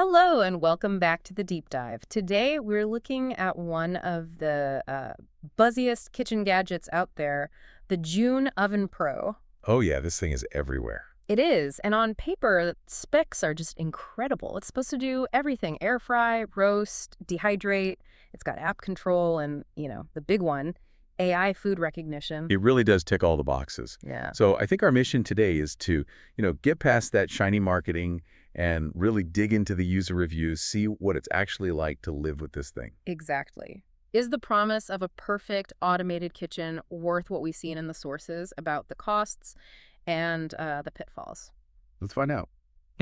Hello and welcome back to the deep dive. Today we're looking at one of the buzziest kitchen gadgets out there, the June Oven Pro. Oh yeah, this thing is everywhere. It is, and on paper, the specs are just incredible. It's supposed to do everything: air fry, roast, dehydrate. It's got app control and, the big one, AI food recognition. It really does tick all the boxes. Yeah, So I think our mission today is to, get past that shiny marketing and really dig into the user reviews, see what it's actually like to live with this thing. exactly. Is the promise of a perfect automated kitchen worth what we've seen in the sources about the costs and the pitfalls? Let's find out.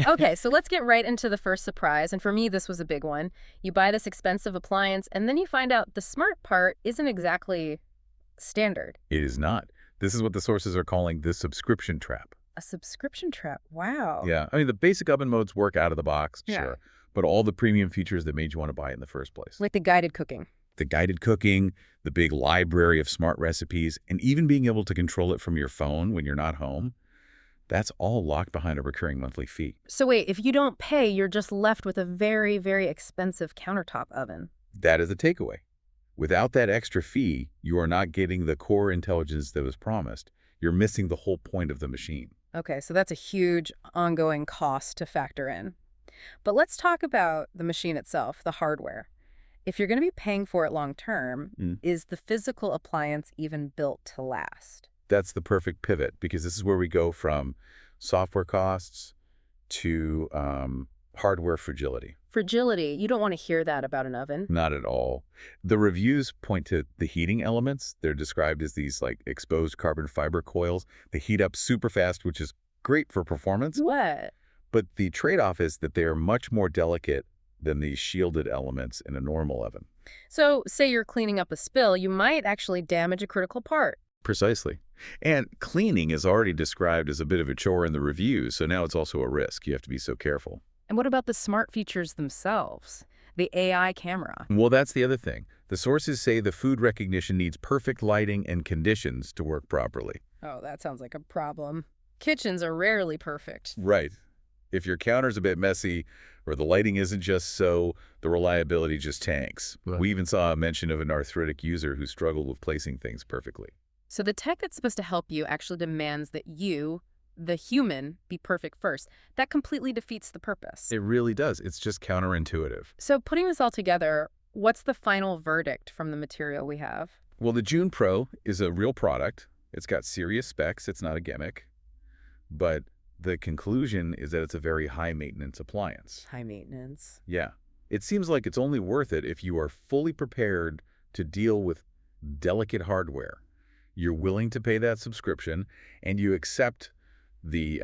Okay, so let's get right into the first surprise. And for me, this was a big one. You buy this expensive appliance, and then you find out the smart part isn't exactly standard. It is not. This is what the sources are calling the subscription trap. A subscription trap. Wow. Yeah, I mean, the basic oven modes work out of the box, Yeah. sure, but all the premium features that made you want to buy it in the first place. Like the guided cooking. The guided cooking, the big library of smart recipes, and even being able to control it from your phone when you're not home, that's all locked behind a recurring monthly fee. So wait, if you don't pay, you're just left with a very, very expensive countertop oven. That is the takeaway. Without that extra fee, you are not getting the core intelligence that was promised. You're missing the whole point of the machine. Okay, so that's a huge ongoing cost to factor in. But let's talk about the machine itself, the hardware. If you're going to be paying for it long term, Mm. is the physical appliance even built to last? That's the perfect pivot because this is where we go from software costs to hardware fragility. Fragility, you don't want to hear that about an oven. Not at all. The reviews point to the heating elements. They're described as these like exposed carbon fiber coils. They heat up super fast, which is great for performance. What? But the trade-off is that they are much more delicate than the shielded elements in a normal oven. So, say you're cleaning up a spill, you might actually damage a critical part. Precisely. And cleaning is already described as a bit of a chore in the reviews, so now it's also a risk. You have to be so careful. And what about the smart features themselves? The AI camera. Well, that's the other thing. The sources say the food recognition needs perfect lighting and conditions to work properly. Oh, that sounds like a problem. Kitchens are rarely perfect. Right. If your counter's a bit messy or the lighting isn't just so, the reliability just tanks. Right. We even saw a mention of an arthritic user who struggled with placing things perfectly. So the tech that's supposed to help you actually demands that you, the human, be perfect first. That completely defeats the purpose. It really does. It's just counterintuitive. So putting this all together, what's the final verdict from the material we have? Well, the June Pro is a real product. It's got serious specs. It's not a gimmick. But the conclusion is that it's a very high-maintenance appliance. High maintenance. Yeah. It seems like it's only worth it if you are fully prepared to deal with delicate hardware. You're willing to pay that subscription, and you accept the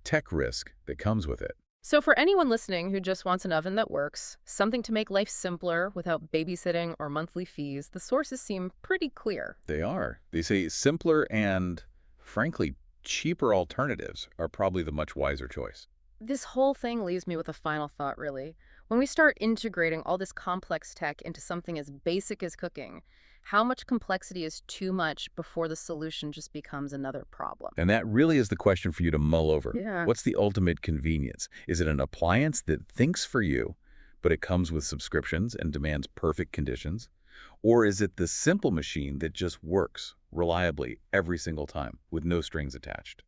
tech risk that comes with it. So for anyone listening who just wants an oven that works, something to make life simpler without babysitting or monthly fees, the sources seem pretty clear. They are. They say simpler and, frankly, cheaper alternatives are probably the much wiser choice. This whole thing leaves me with a final thought, really. When we start integrating all this complex tech into something as basic as cooking, how much complexity is too much before the solution just becomes another problem? And that really is the question for you to mull over. Yeah. What's the ultimate convenience? Is it an appliance that thinks for you, but it comes with subscriptions and demands perfect conditions? Or is it the simple machine that just works reliably every single time with no strings attached?